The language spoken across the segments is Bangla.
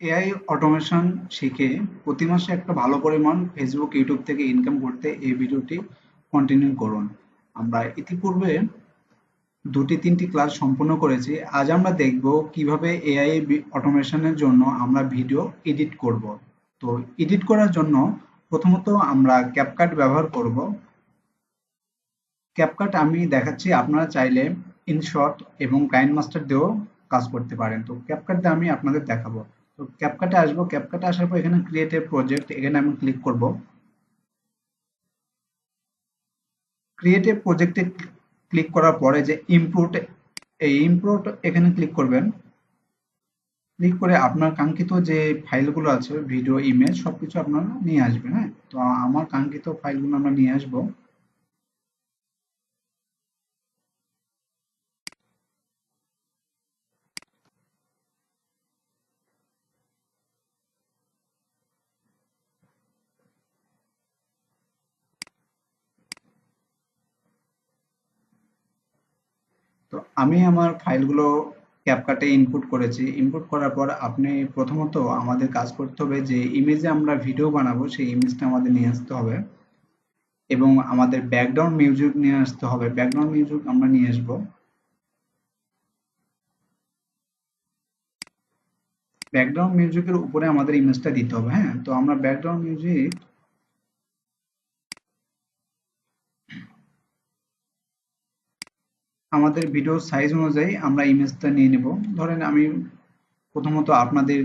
এআই অটোমেশন শিখে প্রতি মাসে একটা ভালো পরিমাণ ফেসবুক ইউটিউব থেকে ইনকাম করতে এই ভিডিওটি কন্টিনিউ করুন। আমরা ইতিপূর্বে দুটি তিনটি ক্লাস সম্পূর্ণ করেছি। আজ আমরা দেখব কিভাবে এআই অটোমেশনের জন্য আমরা ভিডিও এডিট করব। তো এডিট করার জন্য প্রথমত আমরা ক্যাপকাট ব্যবহার করব। ক্যাপকাট আমি দেখাচ্ছি, আপনারা চাইলে ইনশট এবং কাইনমাস্টার দিয়েও কাজ করতে পারেন। তো ক্যাপকাট দিয়ে আমি আপনাদের দেখাবো। তো ক্যাপকাটে আসবো, ক্যাপকাটে আসার পর এখানে ক্রিয়েট এ প্রজেক্ট, এখানে আমি ক্লিক করব। ক্রিয়েট এ প্রজেক্টে ক্লিক করার পরে যে ইম্পোর্ট, এই ইম্পোর্ট এখানে ক্লিক করবেন। ক্লিক করে আপনার কাঙ্ক্ষিত যে ফাইলগুলো আছে, ভিডিও, ইমেজ সবকিছু আপনারা নিয়ে আসবেন। হ্যাঁ, তো আমার কাঙ্ক্ষিত ফাইলগুলো আমরা নিয়ে আসবো। তো আমি আমার ফাইলগুলো ক্যাপকাটে ইনপুট করেছি। ইনপুট করার পর আপনি প্রথমত আমাদের কাজ করতে হবে, যে ইমেজে আমরা ভিডিও বানাবো সেই ইমেজটা আমাদের নিয়ে আসতে হবে এবং আমাদের ব্যাকগ্রাউন্ড মিউজিক নিয়ে আসতে হবে। ব্যাকগ্রাউন্ড মিউজিক আমরা নিয়ে আসবো। ব্যাকগ্রাউন্ড মিউজিকের উপরে আমাদের ইমেজটা দিতে হবে। হ্যাঁ, তো আমরা ব্যাকগ্রাউন্ড মিউজিক আমাদের ভিডিও সাইজ অনুযায়ী আমরা ইমেজটা নিয়ে নেব। ধরেন আমি প্রথমত আপনাদের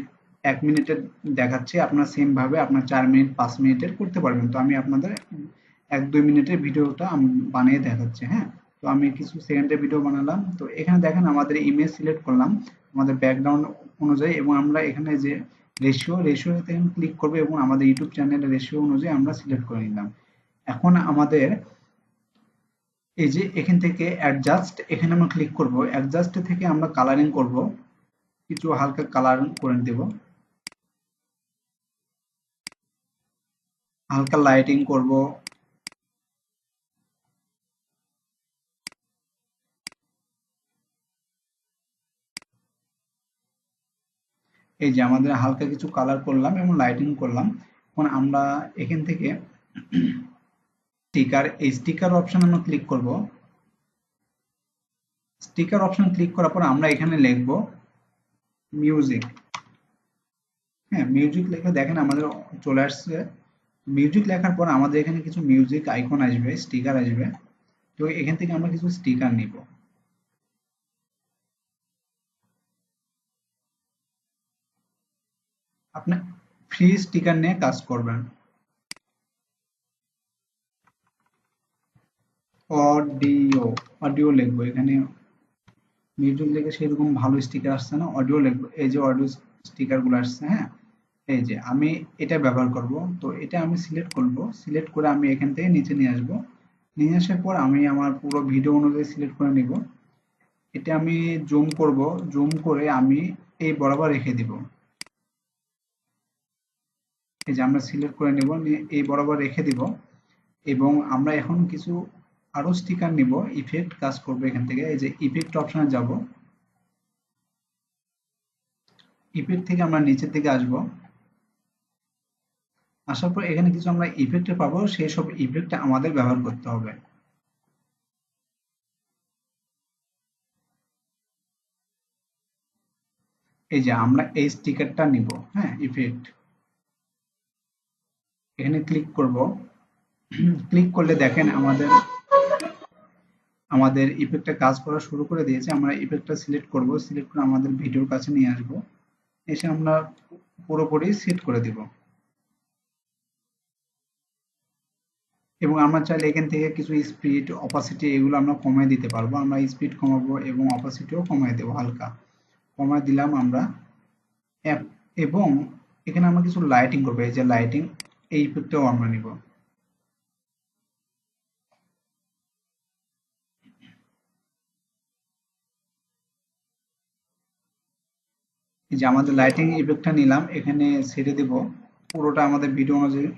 1 মিনিটের দেখাচ্ছি, আপনার সেম ভাবে আপনার 4 মিনিট 5 মিনিটের করতে পারবেন। তো আমি আপনাদের 1-2 মিনিটের ভিডিওটা বানিয়ে দেখাচ্ছি। হ্যাঁ, তো আমি কিছু সেকেন্ডের ভিডিও বানালাম। তো এখানে দেখেন আমাদের ইমেজ সিলেক্ট করলাম আমাদের ব্যাকগ্রাউন্ড অনুযায়ী, এবং আমরা এখানে যে রেশিওতে ক্লিক করবো এবং আমাদের ইউটিউব চ্যানেলের রেশিও অনুযায়ী আমরা সিলেক্ট করে নিলাম। এখন আমাদের এই যে এখান থেকে অ্যাডজাস্ট, এখানে আমরা ক্লিক করব। অ্যাডজাস্ট থেকে আমরা কালারিং করব, কিছু হালকা কালার করে দেব, হালকা লাইটিং করব। এই যে আমাদের হালকা কিছু কালার করলাম এবং লাইটিং করলাম। এখন আমরা এখান থেকে স্টিকার অপশন আমরা ক্লিক করব। স্টিকার অপশন ক্লিক করার পর আমরা এখানে লিখব মিউজিক। হ্যাঁ, মিউজিক লিখে দেখেন আমাদের চলে আসছে। মিউজিক লেখার পর আমাদের এখানে কিছু মিউজিক আইকন আসবে, স্টিকার আসবে। তো এখান থেকে আমরা কিছু স্টিকার নিব। আপনি ফ্রি স্টিকার নিয়ে কাজ করবেন। অডিও, অডিও লিখবো এখানে। মিউজিক লিখে সেরকম ভালো স্টিকার আসছে না, অডিও লিখবো। এই যে অডিও স্টিকার গুলো আসছে। হ্যাঁ, এই যে আমি এটা ব্যবহার করব। তো এটা আমি সিলেক্ট করব, সিলেক্ট করে আমি এখান থেকে নিচে নিয়ে আসব। নিয়ে আসার পর আমি আমার পুরো ভিডিও অনুযায়ী সিলেক্ট করে নিব। এটা আমি জুম করব, জুম করে আমি এই বরাবর রেখে দিব। এই যে আমরা সিলেক্ট করে নেব, নিয়ে এই বরাবর রেখে দিব। এবং আমরা এখন কিছু আরো স্টিকার নিব, ইফেক্ট কাজ করবে এখান থেকে। এই যে ইফেক্ট অপশনে যাব, ইফেক্ট থেকে আমরা নিচের দিকে আসব। আসার পর এখানে কিছু আমরা ইফেক্ট পাবো, সেই সব ইফেক্ট আমাদের ব্যবহার করতে হবে। এই যে আমরা এই স্টিকারটা নিব। হ্যাঁ, ইফেক্ট এখানে ক্লিক করব। ক্লিক করলে দেখেন আমাদের আমাদের ইফেক্টটা কাজ করা শুরু করে দিয়েছে। আমরা ইফেক্টটা সিলেক্ট করব, সিলেক্ট করে আমাদের ভিডিওর কাছে নিয়ে আসব। এসে আমরা পুরোপুরি সেট করে দিব। এবং আমরা চাইলে এখান থেকে কিছু স্পিড, অপাসিটি এগুলো আমরা কমিয়ে দিতে পারবো। আমরা স্পিড কমাবো এবং অপাসিটিও কমিয়ে দেবো, হালকা কমায় দিলাম আমরা। এবং এখানে আমরা কিছু লাইটিং করবো। এই যে লাইটিং, এই ইফেক্টটাও আমরা নিব। এই যে আমাদের লাইটিং ইফেক্টটা নিলাম, এখানে ছেড়ে দেব। পুরোটা আমাদের ভিডিও অনুযায়ী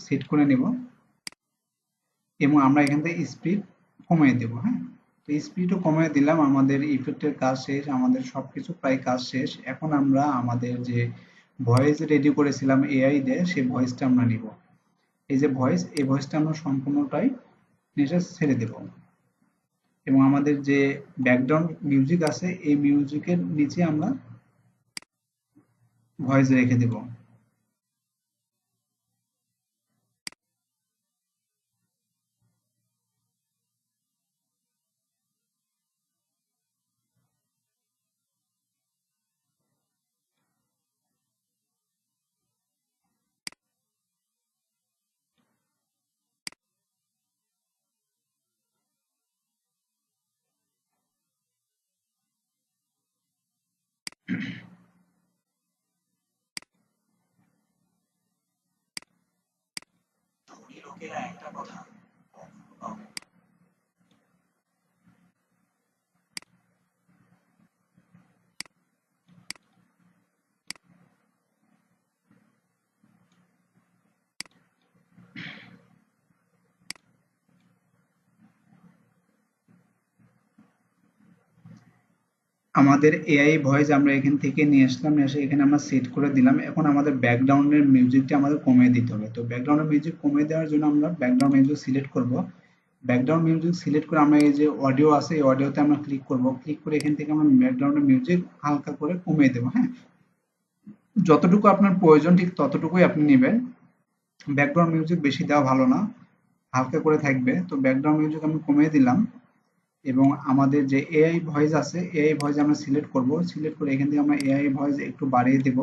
সেট করে নেব এবং আমরা এখান থেকে স্পিড কমিয়ে দেব। হ্যাঁ, তো স্পিডও কমিয়ে দিলাম। আমাদের ইফেক্টের কাজ শেষ, আমাদের সবকিছু প্রায় কাজ শেষ। এখন আমরা আমাদের যে ভয়েস রেডি করেছিলাম এআই দিয়ে, সেই ভয়েসটা আমরা নিব। এই যে ভয়েস, এই ভয়েসটা আমরা সম্পূর্ণটাই নিচে ছেড়ে দেব, এবং আমাদের যে ব্যাকগ্রাউন্ড মিউজিক আছে এই মিউজিকের নিচে আমরা ভয়েস রেখে দেব। লোকেরা একটা কথা আমাদের এআই ভয়েস আমরা এখান থেকে নিয়ে আসলাম, নিয়ে এসে এখানে আমরা সেট করে দিলাম। এখন আমাদের ব্যাকগ্রাউন্ডের মিউজিকটা আমাদের কমিয়ে দিতে হবে। তো ব্যাকগ্রাউন্ডের মিউজিক কমিয়ে দেওয়ার জন্য আমরা ব্যাকগ্রাউন্ড মিউজিক সিলেক্ট করব। ব্যাকগ্রাউন্ড মিউজিক সিলেক্ট করে আমরা এই যে অডিও আছে এই অডিওতে আমরা ক্লিক করব। ক্লিক করে এখান থেকে আমরা ব্যাকগ্রাউন্ডের মিউজিক হালকা করে কমিয়ে দেবো। হ্যাঁ, যতটুকু আপনার প্রয়োজন ঠিক ততটুকুই আপনি নেবেন। ব্যাকগ্রাউন্ড মিউজিক বেশি দেওয়া ভালো না, হালকা করে থাকবে। তো ব্যাকগ্রাউন্ড মিউজিক আমি কমিয়ে দিলাম, এবং আমাদের যে এআই ভয়েস আছে এআই ভয়েস আমরা সিলেক্ট করব। সিলেক্ট করে এখান থেকে আমরা এআই ভয়েস একটু বাড়িয়ে দেব,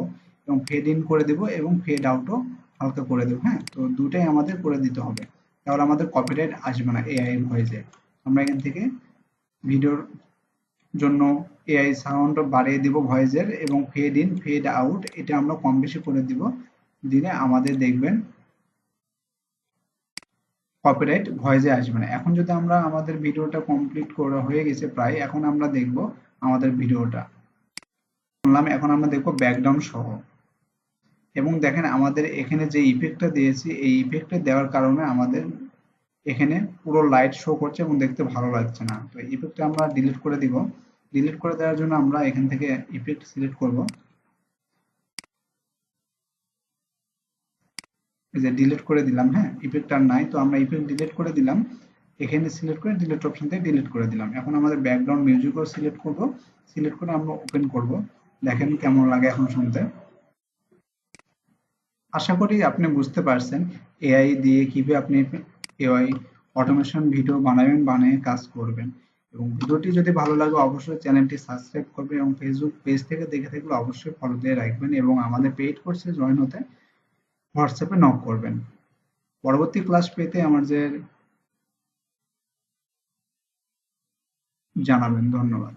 এবং ফেড ইন করে দেব, এবং ফেড আউটও হালকা করে দেব। হ্যাঁ, তো দুটাই আমাদের করে দিতে হবে, তাহলে আমাদের কপিরাইট আসবে না এআই ভয়েসে। আমরা এখান থেকে ভিডিওর জন্য এআই সাউন্ড বাড়িয়ে দিব ভয়েসের, এবং ফেড ইন ফেড আউট এটা আমরা কম বেশি করে দিব। দিলে আমাদের দেখবেন কপিরাইট ভয়েসে আসবে না। এখন যদি আমরা আমাদের ভিডিওটা কমপ্লিট করা হয়ে গেছে প্রায়, এখন আমরা দেখব আমাদের ভিডিওটা শুনলাম। এখন আমরা দেখব ব্যাকগ্রাউন্ড সহ, এবং দেখেন আমাদের এখানে যে ইফেক্টটা দিয়েছি এই ইফেক্টটা দেওয়ার কারণে আমাদের এখানে পুরো লাইট শো করছে এবং দেখতে ভালো লাগছে না। তো ইফেক্টটা আমরা ডিলিট করে দিব। ডিলিট করে দেওয়ার জন্য আমরা এখান থেকে ইফেক্ট সিলেক্ট করব। এই যে ডিলিট করে দিলাম। হ্যাঁ, ইফেক্ট আর নাই, তো আমরা ইফেক্ট ডিলিট করে দিলাম। এখানে সিলেক্ট করে ডিলিট অপশন থেকে ডিলিট করে দিলাম। এখন আমাদের ব্যাকগ্রাউন্ড মিউজিকও সিলেক্ট করব। সিলেক্ট করে আমরা ওপেন করব। দেখেন কেমন লাগে এখন শুনতে। আশা করি আপনি বুঝতে পারছেন এআই দিয়ে কিভাবে আপনি এআই অটোমেশন ভিডিও বানাবেন, বানিয়ে কাজ করবেন। এবং ভিডিওটি যদি ভালো লাগে অবশ্যই চ্যানেলটি সাবস্ক্রাইব করবেন, এবং ফেসবুক পেজ থেকে দেখে থাকলে অবশ্যই ফলো দিয়ে রাখবেন, এবং আমাদের পেইড কোর্সে জয়েন হতে হোয়াটসঅ্যাপে নক করবেন। পরবর্তী ক্লাস পেতে আমাদের জানাবেন। ধন্যবাদ।